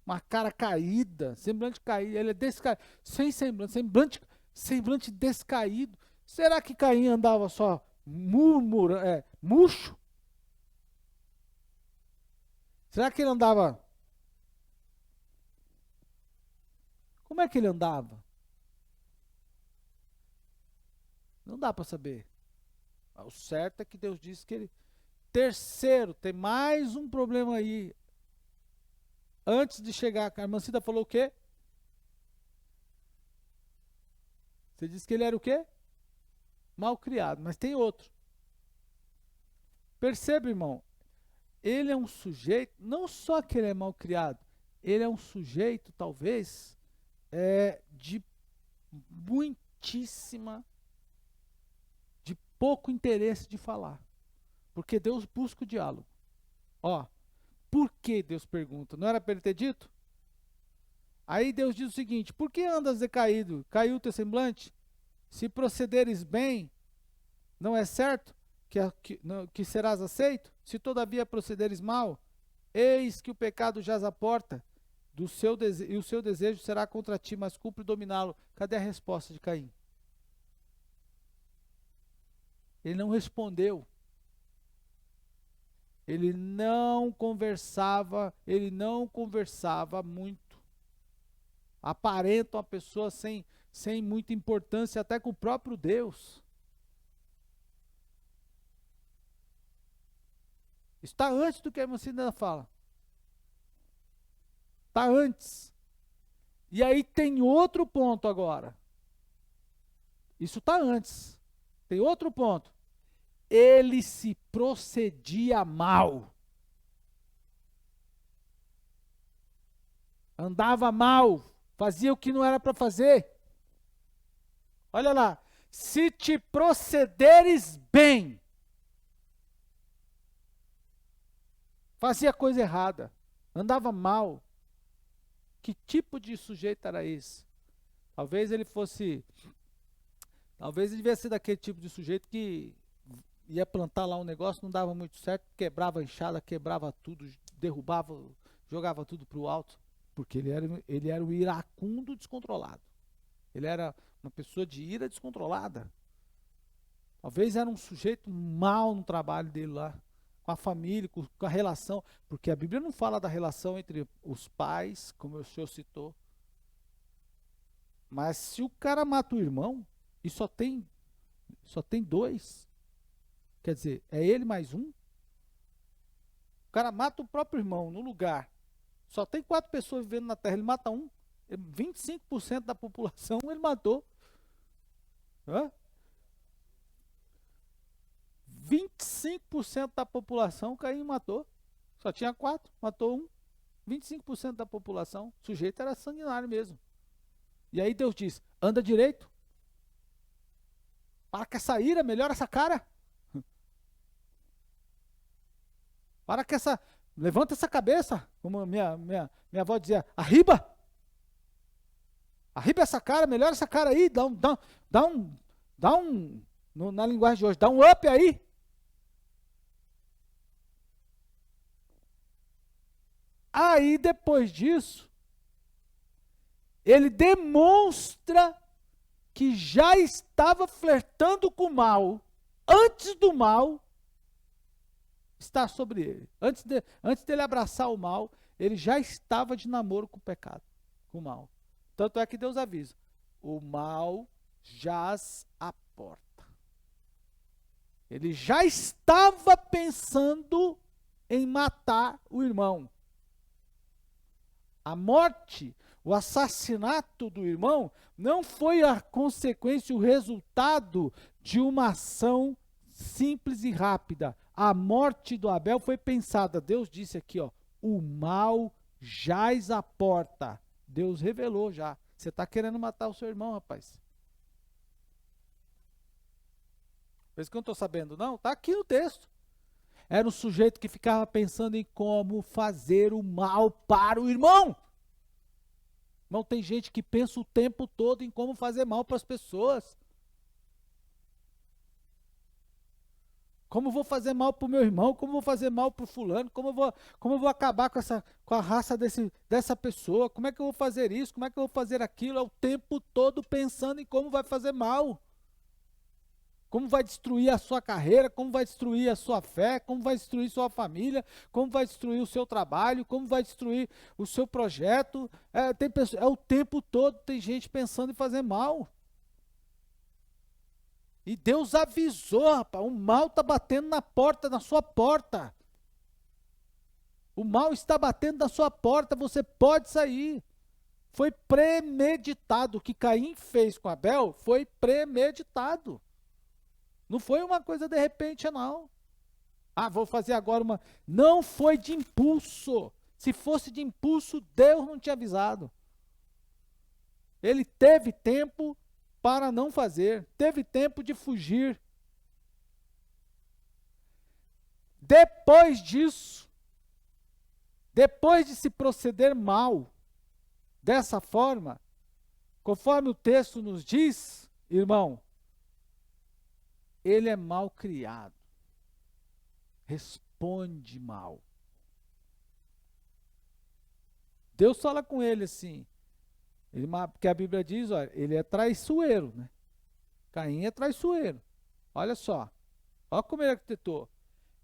Uma cara caída, semblante caído, ele é descaído, sem semblante descaído. Será que Caim andava só murcho? Será que ele andava? Como é que ele andava? Não dá para saber. O certo é que Deus disse que ele. Terceiro, tem mais um problema aí. Antes de chegar, a irmã Cida falou o quê? Você disse que ele era o quê? Mal criado, mas tem outro. Perceba, irmão, ele é um sujeito, não só que ele é mal criado, ele é um sujeito, talvez, de muitíssima, de pouco interesse de falar. Porque Deus busca o diálogo. Ó, por que Deus pergunta? Não era para ele ter dito? Aí Deus diz o seguinte: por que andas decaído? Caiu o teu semblante? Se procederes bem, não é certo que serás aceito? Se todavia procederes mal, eis que o pecado jaz à porta, e o seu desejo será contra ti, mas cumpre dominá-lo. Cadê a resposta de Caim? Ele não respondeu. Ele não conversava muito. Aparenta uma pessoa sem muita importância, até com o próprio Deus. Está antes do que a irmã Cida fala. Está antes. E aí tem outro ponto agora. Isso está antes. Tem outro ponto. ele se procedia mal. Andava mal, fazia o que não era para fazer. Olha lá, se te procederes bem, fazia coisa errada, andava mal. Que tipo de sujeito era esse? Talvez ele devia ser daquele tipo de sujeito que ia plantar lá um negócio, não dava muito certo, quebrava a enxada, quebrava tudo, derrubava, jogava tudo para o alto, porque ele era o iracundo descontrolado. Ele era uma pessoa de ira descontrolada. Talvez era um sujeito mau no trabalho dele lá, com a família, com a relação, porque a Bíblia não fala da relação entre os pais, como o senhor citou. Mas se o cara mata o irmão e só tem dois, quer dizer, é ele mais um. O cara mata o próprio irmão no lugar. Só tem 4 pessoas vivendo na terra, ele mata um. 25% da população ele matou. Hã? 25% da população Caim matou. Só tinha 4, matou um. 25% da população. O sujeito era sanguinário mesmo. E aí Deus diz: anda direito. Para com essa ira, melhora essa cara. Para com essa. Levanta essa cabeça. Como minha avó dizia: arriba. Arriba essa cara, melhora essa cara aí. Na linguagem de hoje, dá um up aí. Aí, depois disso, ele demonstra que já estava flertando com o mal, antes do mal estar sobre ele. Antes dele abraçar o mal, ele já estava de namoro com o pecado, com o mal. Tanto é que Deus avisa: o mal jaz à porta. Ele já estava pensando em matar o irmão. A morte, o assassinato do irmão, não foi a consequência, o resultado de uma ação simples e rápida. A morte do Abel foi pensada. Deus disse aqui, ó, o mal jaz à porta. Deus revelou já. Você está querendo matar o seu irmão, rapaz. Por isso que eu não estou sabendo, não. Está aqui no texto. Era um sujeito que ficava pensando em como fazer o mal para o irmão. Não tem gente que pensa o tempo todo em como fazer mal para as pessoas. Como eu vou fazer mal para o meu irmão? Como eu vou fazer mal para o fulano? Como eu vou acabar com a raça dessa pessoa? Como é que eu vou fazer isso? Como é que eu vou fazer aquilo? É o tempo todo pensando em como vai fazer mal. Como vai destruir a sua carreira, como vai destruir a sua fé, como vai destruir sua família, como vai destruir o seu trabalho, como vai destruir o seu projeto. É o tempo todo tem gente pensando em fazer mal. E Deus avisou, rapaz, o mal está batendo na porta, na sua porta. O mal está batendo na sua porta, você pode sair. Foi premeditado. O que Caim fez com Abel foi premeditado. Não foi uma coisa de repente, não. Vou fazer agora uma... Não foi de impulso. Se fosse de impulso, Deus não tinha avisado. Ele teve tempo para não fazer. Teve tempo de fugir. Depois disso, depois de se proceder mal, dessa forma, conforme o texto nos diz, irmão, ele é mal criado, responde mal. Deus fala com ele assim, porque a Bíblia diz, olha, ele é traiçoeiro, né? Caim é traiçoeiro. Olha só, olha como ele arquitetou.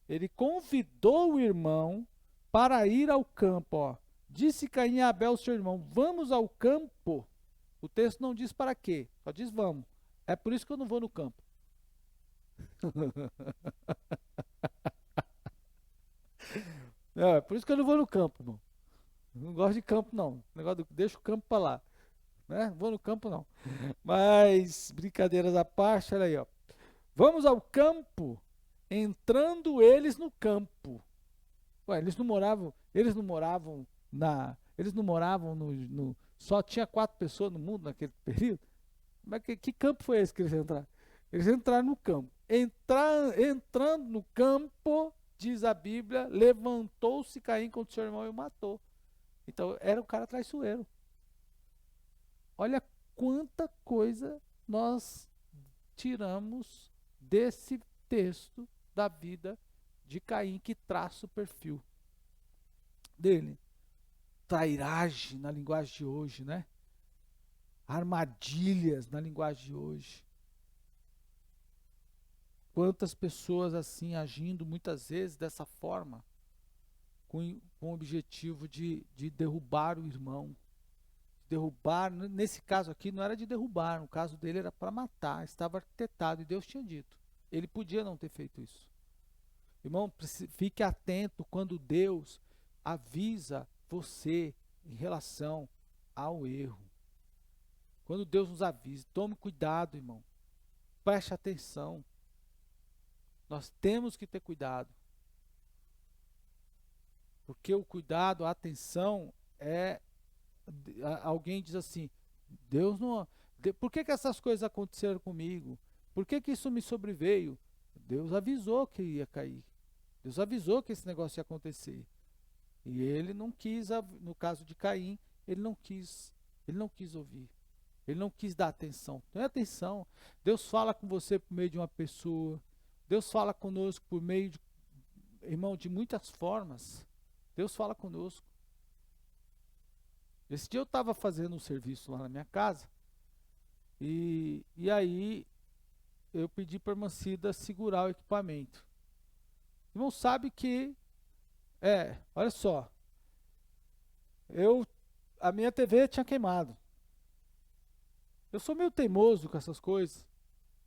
Ele convidou o irmão para ir ao campo, ó. Disse Caim a Abel, seu irmão, vamos ao campo. O texto não diz para quê, só diz vamos. É por isso que eu não vou no campo. É por isso que eu não vou no campo, irmão. Não gosto de campo, não. Deixa o campo para lá. Né? Não vou no campo, não. Mas, brincadeiras à parte, olha aí, ó. Vamos ao campo. entrando eles no campo. Ué, eles não moravam só tinha 4 pessoas no mundo naquele período. Mas que campo foi esse que eles entraram? Eles entraram no campo. Entrando no campo, diz a Bíblia, levantou-se Caim contra o seu irmão e o matou. Então era um cara traiçoeiro. Olha quanta coisa nós tiramos desse texto da vida de Caim que traça o perfil dele. Trairagem na linguagem de hoje, né? Armadilhas na linguagem de hoje. Quantas pessoas assim agindo muitas vezes dessa forma, com o objetivo de derrubar o irmão. Derrubar, nesse caso aqui não era de derrubar, no caso dele era para matar, estava arquitetado e Deus tinha dito. Ele podia não ter feito isso. Irmão, fique atento quando Deus avisa você em relação ao erro. Quando Deus nos avisa, tome cuidado, irmão. Preste atenção. Nós temos que ter cuidado. Porque o cuidado, a atenção alguém diz assim, Deus não... Por que essas coisas aconteceram comigo? Por que isso me sobreveio? Deus avisou que ia cair. Deus avisou que esse negócio ia acontecer. E ele não quis, no caso de Caim, ele não quis ouvir. Ele não quis dar atenção. Não é atenção. Deus fala com você por meio de uma pessoa. Deus fala conosco por meio de, irmão, de muitas formas. Deus fala conosco. Esse dia eu estava fazendo um serviço lá na minha casa. E aí eu pedi para a irmã Cida segurar o equipamento. O irmão sabe que, olha só, a minha TV tinha queimado. Eu sou meio teimoso com essas coisas,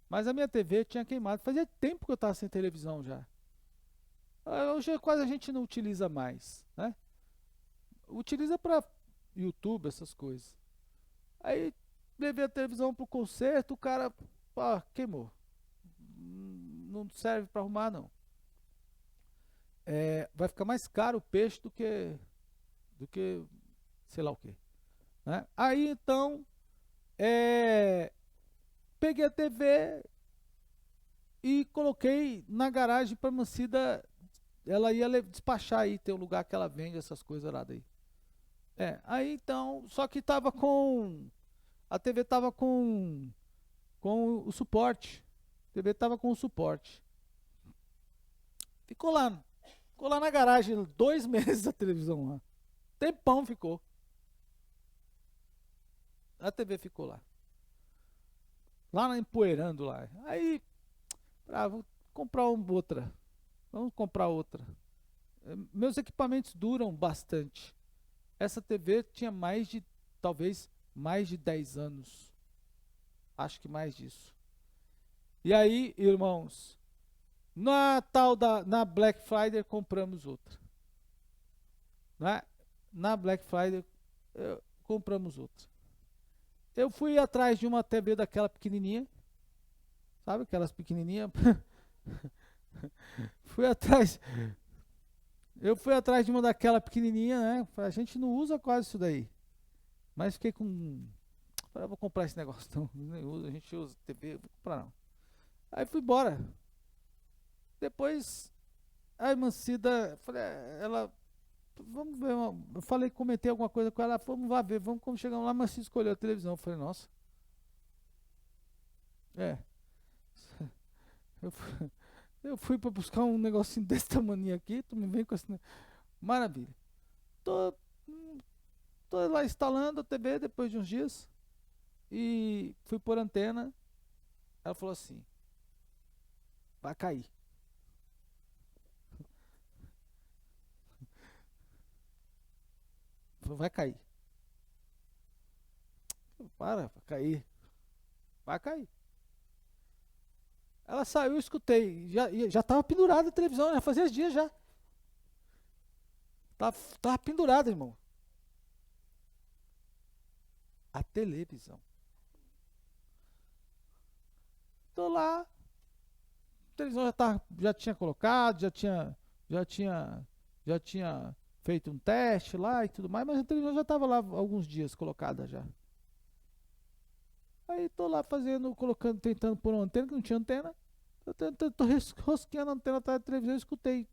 mas a minha TV tinha queimado. Fazia tempo que eu estava sem televisão já. Hoje quase a gente não utiliza mais, né? Utiliza para YouTube, essas coisas. Aí levei a televisão pro conserto, o cara queimou. Não serve para arrumar, não. Vai ficar mais caro o peixe do que sei lá o que, né? Aí então peguei a TV e coloquei na garagem para a Mancida, ela ia despachar aí, tem um lugar que ela vende essas coisas lá daí. Aí então, só que a TV tava com o suporte. A TV tava com o suporte. Ficou lá na garagem 2 meses a televisão lá. Tempão ficou. A TV ficou lá. Lá empoeirando lá. Aí, vou comprar outra. Vamos comprar outra. Meus equipamentos duram bastante. Essa TV tinha talvez mais de 10 anos. Acho que mais disso. E aí, irmãos, na Black Friday compramos outra. Na Black Friday compramos outra. Eu fui atrás de uma TV daquela pequenininha. Sabe aquelas pequenininhas? Eu fui atrás de uma daquela pequenininha, né? A gente não usa quase isso daí. Mas fiquei com... Eu vou comprar esse negócio, não. Nem usa, a gente usa TV, vou comprar não. Aí fui embora. Depois, a irmã Cida, vamos ver, eu comentei alguma coisa com ela, vamos lá ver, quando chegamos lá, a irmã Cida escolheu a televisão. Eu falei, nossa. Eu fui para buscar um negocinho desse tamanho aqui, tu me vem com esse... Maravilha. Tô lá instalando a TV depois de uns dias e fui por antena. Ela falou assim, vai cair. Vai cair. Vai cair. Vai cair. Ela saiu, eu escutei. Já estava pendurada a televisão, né? Fazia dias já. Tava pendurada, irmão. A televisão. Tô lá. televisão já tinha colocado, já tinha, já tinha feito um teste lá e tudo mais, mas a televisão já estava lá há alguns dias colocada já. Aí tô lá fazendo, colocando, tentando pôr uma antena, que não tinha antena. Tô rosqueando a antena atrás da televisão e escutei.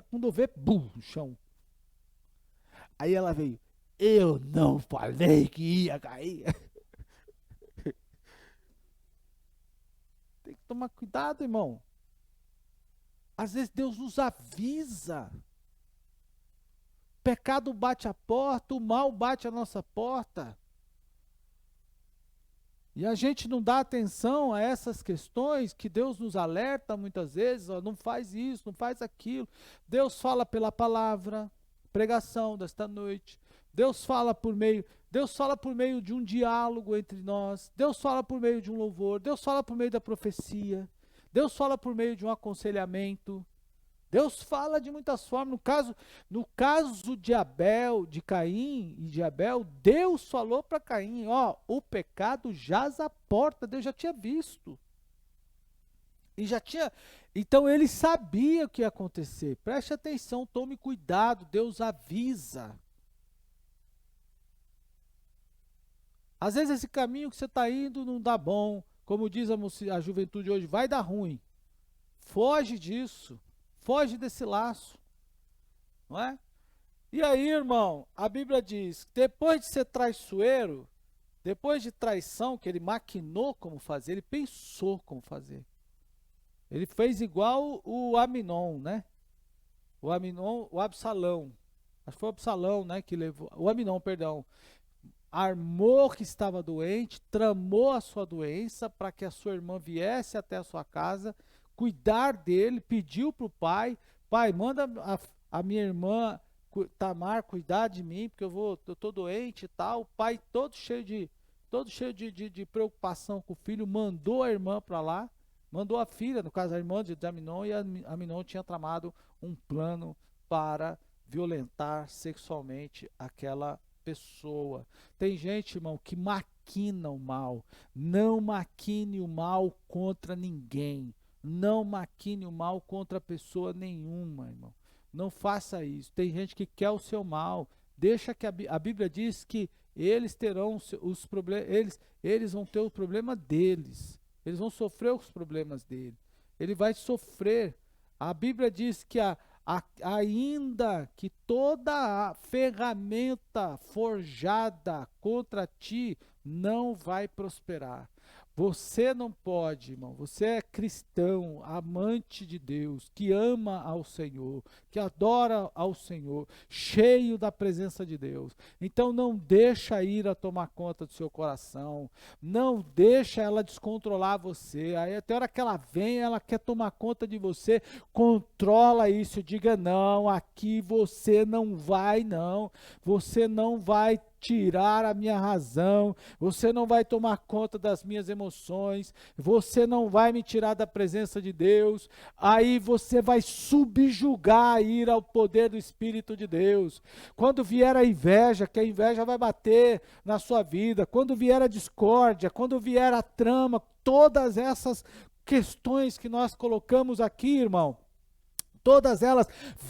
Quando eu ver, bum, no chão. Aí ela veio. Eu não falei que ia cair. Tem que tomar cuidado, irmão. Às vezes Deus nos avisa. O pecado bate a porta, o mal bate a nossa porta. E a gente não dá atenção a essas questões que Deus nos alerta muitas vezes, ó, não faz isso, não faz aquilo. Deus fala pela palavra, pregação desta noite. Deus fala por meio de um diálogo entre nós. Deus fala por meio de um louvor. Deus fala por meio da profecia. Deus fala por meio de um aconselhamento. Deus fala de muitas formas. No caso de Abel, de Caim e de Abel, Deus falou para Caim, ó, o pecado jaz à porta. Deus já tinha visto. E já tinha. Então ele sabia o que ia acontecer. Preste atenção, tome cuidado, Deus avisa. Às vezes esse caminho que você está indo não dá bom. Como diz a juventude hoje, vai dar ruim. Foge disso. Foge desse laço, não é? E aí, irmão, a Bíblia diz, depois de ser traiçoeiro, depois de traição, que ele maquinou como fazer, ele pensou como fazer. Ele fez igual o Aminon, né? O Aminon, o Absalão. Acho que foi o Absalão, né, que levou, o Aminon, perdão. Armou que estava doente, tramou a sua doença para que a sua irmã viesse até a sua casa, cuidar dele, pediu para o pai, pai, manda a minha irmã Tamar cuidar de mim, porque eu estou doente e tal. O pai todo cheio de preocupação com o filho, mandou a irmã para lá, mandou a filha, no caso a irmã de Aminon, e Aminon tinha tramado um plano para violentar sexualmente aquela pessoa. Tem gente, irmão, que maquina o mal. Não maquine o mal contra ninguém. Não maquine o mal contra pessoa nenhuma, irmão. Não faça isso. Tem gente que quer o seu mal. Deixa que a Bíblia diz que eles terão os problemas, eles vão ter o problema deles. Eles vão sofrer os problemas dele. Ele vai sofrer. A Bíblia diz que ainda que toda a ferramenta forjada contra ti não vai prosperar. Você não pode, irmão. Você é cristão, amante de Deus, que ama ao Senhor, que adora ao Senhor, cheio da presença de Deus. Então não deixa a ira tomar conta do seu coração. Não deixa ela descontrolar você. Aí até a hora que ela vem, ela quer tomar conta de você. Controla isso. Diga não, aqui você não vai, não. Você não vai tirar a minha razão, você não vai tomar conta das minhas emoções, você não vai me tirar da presença de Deus, aí você vai subjugar a ira ao poder do Espírito de Deus. Quando vier a inveja, que a inveja vai bater na sua vida, quando vier a discórdia, quando vier a trama, todas essas questões que nós colocamos aqui, irmão, todas elas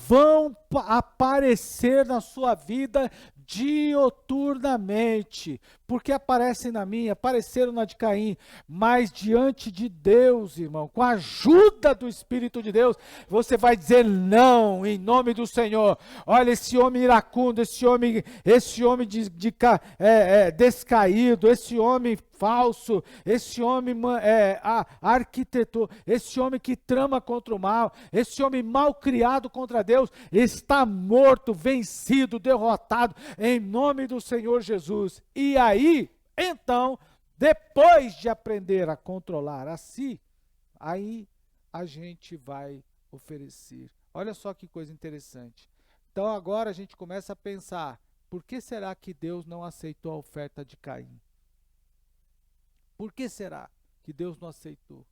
vão aparecer na sua vida dioturnamente, porque aparecem na minha, apareceram na de Caim, mas diante de Deus, irmão, com a ajuda do Espírito de Deus, você vai dizer não, em nome do Senhor. Olha, esse homem iracundo, esse homem descaído, esse homem falso, esse homem arquiteto, esse homem que trama contra o mal, esse homem mal criado contra Deus, está morto, vencido, derrotado, em nome do Senhor Jesus. E aí, então, depois de aprender a controlar a si, aí a gente vai oferecer. Olha só que coisa interessante. Então agora a gente começa a pensar, por que será que Deus não aceitou a oferta de Caim? Por que será que Deus não aceitou?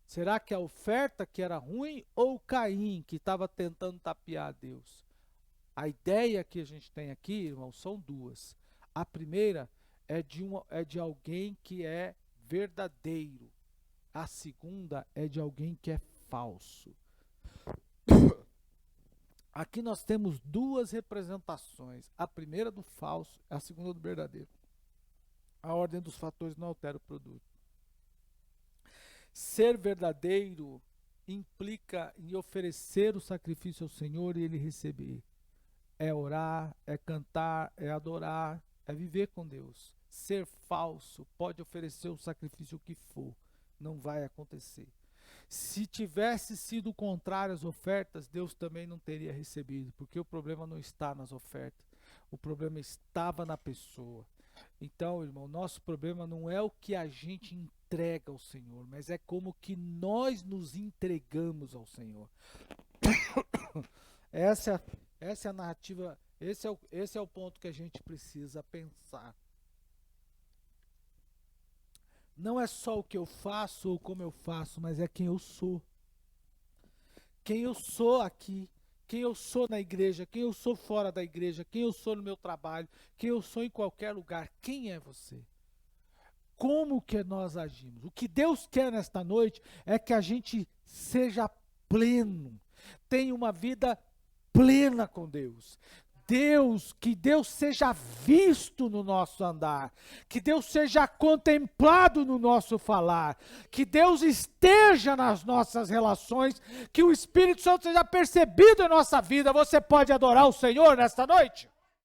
Será que a oferta que era ruim ou Caim que estava tentando tapear Deus? A ideia que a gente tem aqui, irmão, são duas. A primeira é de alguém que é verdadeiro. A segunda é de alguém que é falso. Aqui nós temos duas representações. A primeira do falso, a segunda do verdadeiro. A ordem dos fatores não altera o produto. Ser verdadeiro implica em oferecer o sacrifício ao Senhor e Ele receber. É orar, é cantar, é adorar, é viver com Deus. Ser falso pode oferecer o sacrifício que for, não vai acontecer. Se tivesse sido o contrário às ofertas, Deus também não teria recebido, porque o problema não está nas ofertas, o problema estava na pessoa. Então, irmão, nosso problema não é o que a gente entrega ao Senhor, mas é como que nós nos entregamos ao Senhor. Essa é a narrativa, esse é o ponto que a gente precisa pensar. Não é só o que eu faço ou como eu faço, mas é quem eu sou. Quem eu sou aqui, quem eu sou na igreja, quem eu sou fora da igreja, quem eu sou no meu trabalho, quem eu sou em qualquer lugar. Quem é você? Como que nós agimos? O que Deus quer nesta noite é que a gente seja pleno, tenha uma vida plena com Deus. Que Deus seja visto no nosso andar, que Deus seja contemplado no nosso falar, que Deus esteja nas nossas relações, que o Espírito Santo seja percebido em nossa vida. Você pode adorar o Senhor nesta noite?